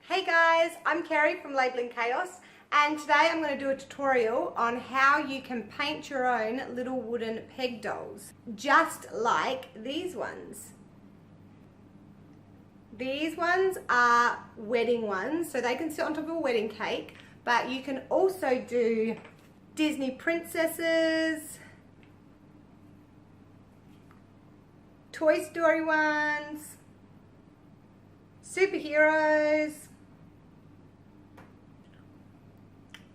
Hey guys, I'm Kerry from Labelling Chaos, and today I'm going to do a tutorial on how you can paint your own little wooden peg dolls, just like these ones. These ones are wedding ones, so they can sit on top of a wedding cake, but you can also do Disney princesses, Toy Story ones, superheroes,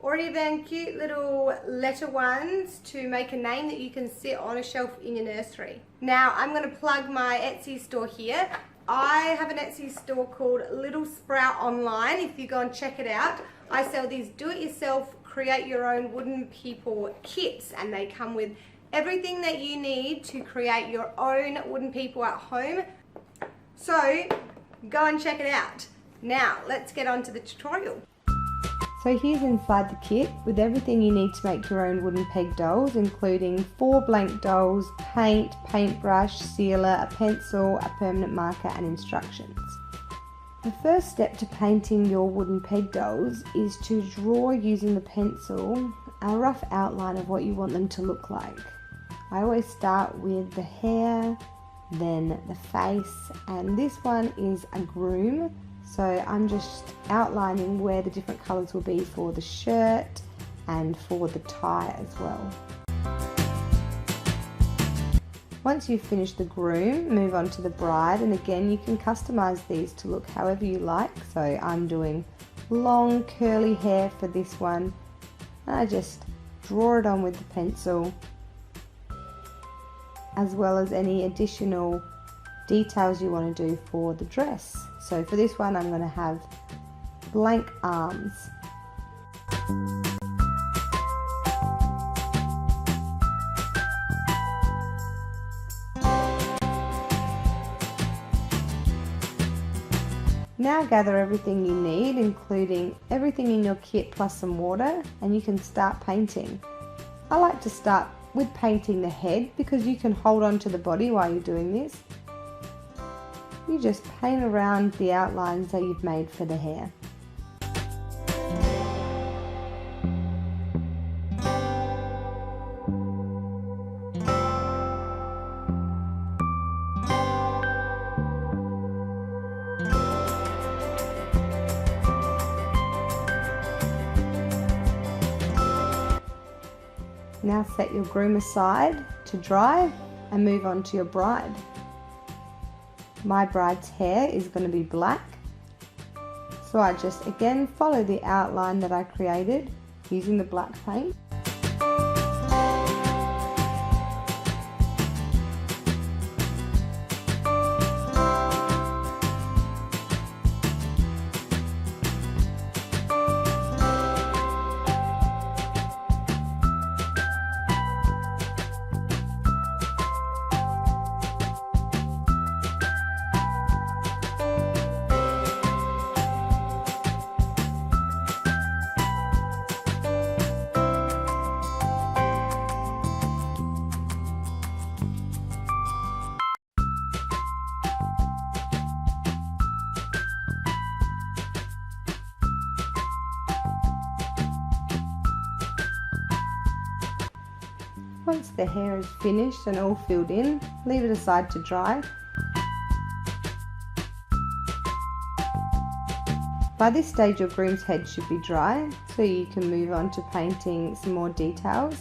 or even cute little letter ones to make a name that you can sit on a shelf in your nursery. Now I'm going to plug my Etsy store here. I have an Etsy store called Little Sprout Online. If you go and check it out, I sell these do-it-yourself, create your own wooden people kits, and they come with everything that you need to create your own wooden people at home. So go and check it out. Now let's get on to the tutorial. So here's inside the kit with everything you need to make your own wooden peg dolls, including 4 blank dolls, paint, paintbrush, sealer, a pencil, a permanent marker and instructions. The first step to painting your wooden peg dolls is to draw using the pencil a rough outline of what you want them to look like. I always start with the hair, then the face, and this one is a groom. So I'm just outlining where the different colours will be for the shirt and for the tie as well. Once you've finished the groom, move on to the bride, and again you can customise these to look however you like. So I'm doing long curly hair for this one, and I just draw it on with the pencil, as well as any additional details you want to do for the dress. So for this one I'm going to have blank arms. Now gather everything you need, including everything in your kit plus some water, and you can start painting. I like to start with painting the head because you can hold on to the body while you're doing this. You just paint around the outlines that you've made for the hair. Now set your groom aside to dry and move on to your bride. My bride's hair is going to be black, so I just again follow the outline that I created using the black paint. Once the hair is finished and all filled in, leave it aside to dry. By this stage your groom's head should be dry, so you can move on to painting some more details.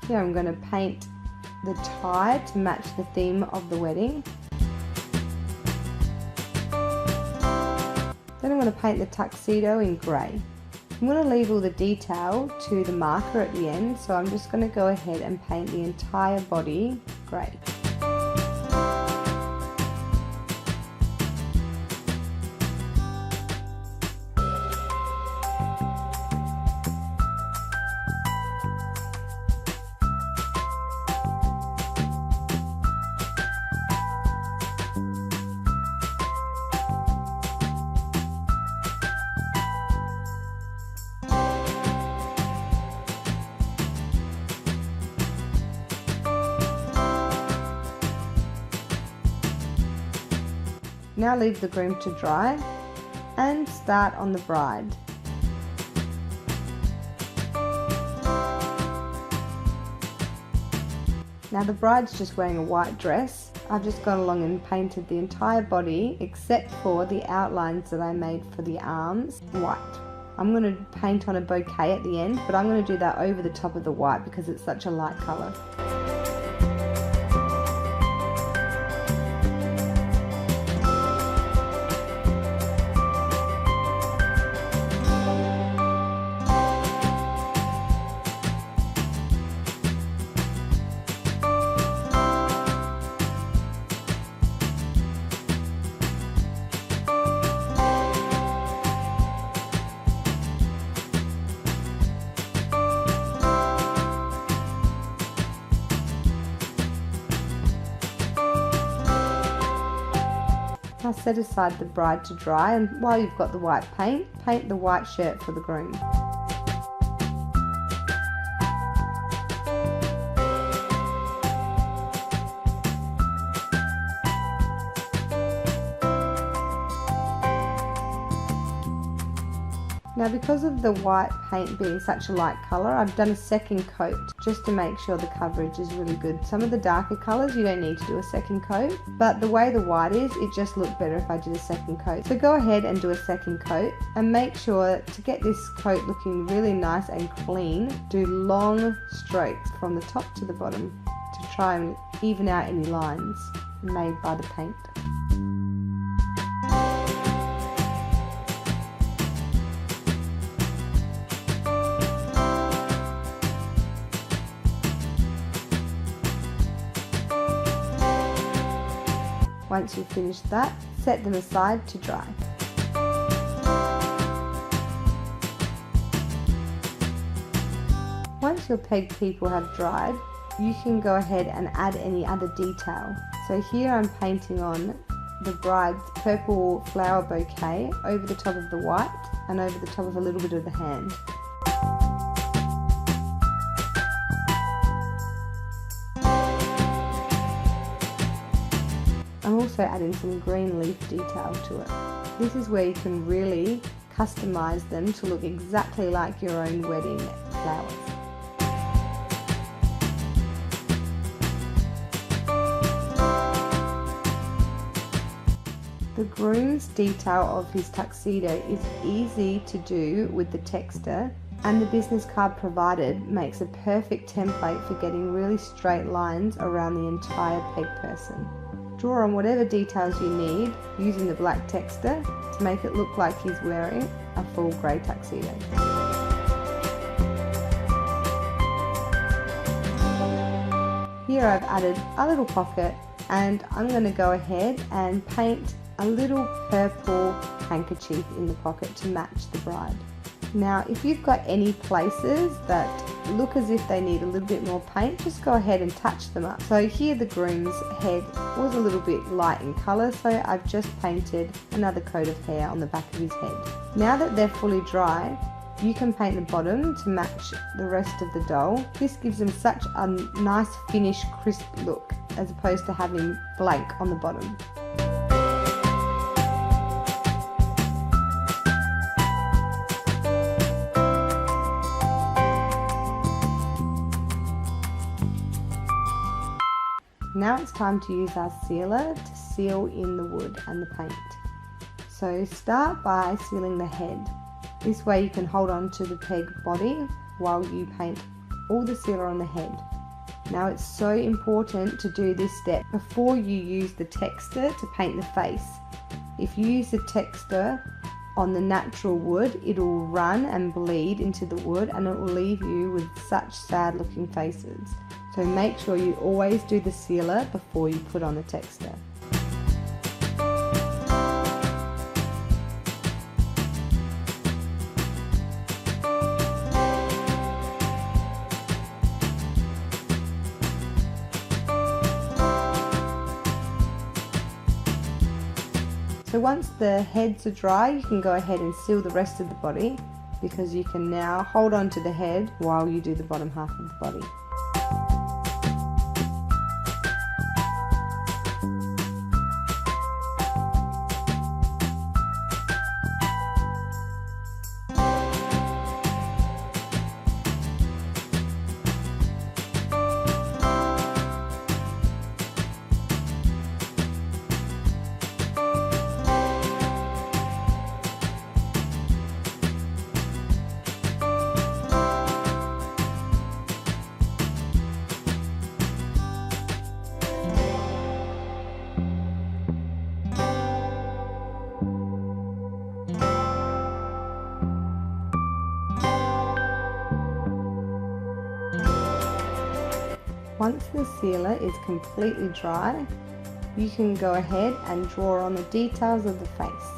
Here I'm going to paint the tie to match the theme of the wedding. Then I'm going to paint the tuxedo in grey. I'm going to leave all the detail to the marker at the end, so I'm just going to go ahead and paint the entire body grey. Now leave the groom to dry and start on the bride. Now the bride's just wearing a white dress. I've just gone along and painted the entire body except for the outlines that I made for the arms white. I'm going to paint on a bouquet at the end, but I'm going to do that over the top of the white because it's such a light colour. Now set aside the bride to dry, and while you've got the white paint, paint the white shirt for the groom. Now because of the white paint being such a light colour, I've done a second coat just to make sure the coverage is really good. Some of the darker colours you don't need to do a second coat, but the way the white is, it just looked better if I did a second coat. So go ahead and do a second coat, and make sure to get this coat looking really nice and clean, do long strokes from the top to the bottom to try and even out any lines made by the paint. Once you've finished that, set them aside to dry. Once your peg people have dried, you can go ahead and add any other detail. So here I'm painting on the bride's purple flower bouquet over the top of the white and over the top of a little bit of the hand. I'm also adding some green leaf detail to it. This is where you can really customize them to look exactly like your own wedding flowers. The groom's detail of his tuxedo is easy to do with the texter, and the business card provided makes a perfect template for getting really straight lines around the entire peg person. Draw on whatever details you need using the black texter to make it look like he's wearing a full grey tuxedo. Here I've added a little pocket, and I'm going to go ahead and paint a little purple handkerchief in the pocket to match the bride. Now if you've got any places that look as if they need a little bit more paint, just go ahead and touch them up. So here the groom's head was a little bit light in colour, so I've just painted another coat of hair on the back of his head. Now that they're fully dry, you can paint the bottom to match the rest of the doll. This gives them such a nice finished crisp look as opposed to having blank on the bottom. Now it's time to use our sealer to seal in the wood and the paint. So start by sealing the head. This way you can hold on to the peg body while you paint all the sealer on the head. Now it's so important to do this step before you use the texter to paint the face. If you use the texter on the natural wood, it will run and bleed into the wood and it will leave you with such sad looking faces. So make sure you always do the sealer before you put on the texter. So once the heads are dry, you can go ahead and seal the rest of the body, because you can now hold on to the head while you do the bottom half of the body. once the sealer is completely dry, you can go ahead and draw on the details of the face.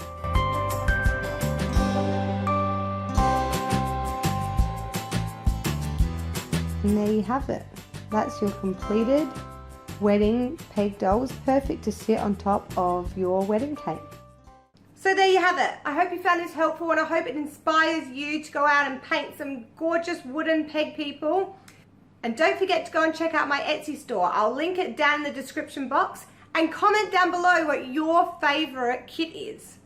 And there you have it. That's your completed wedding peg dolls, perfect to sit on top of your wedding cake. So there you have it. I hope you found this helpful and I hope it inspires you to go out and paint some gorgeous wooden peg people. And don't forget to go and check out my Etsy store. I'll link it down in the description box, and comment down below what your favorite kit is.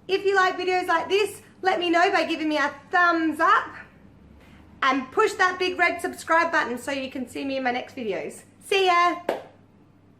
If you like videos like this, let me know by giving me a thumbs up and push that big red subscribe button so you can see me in my next videos. See ya!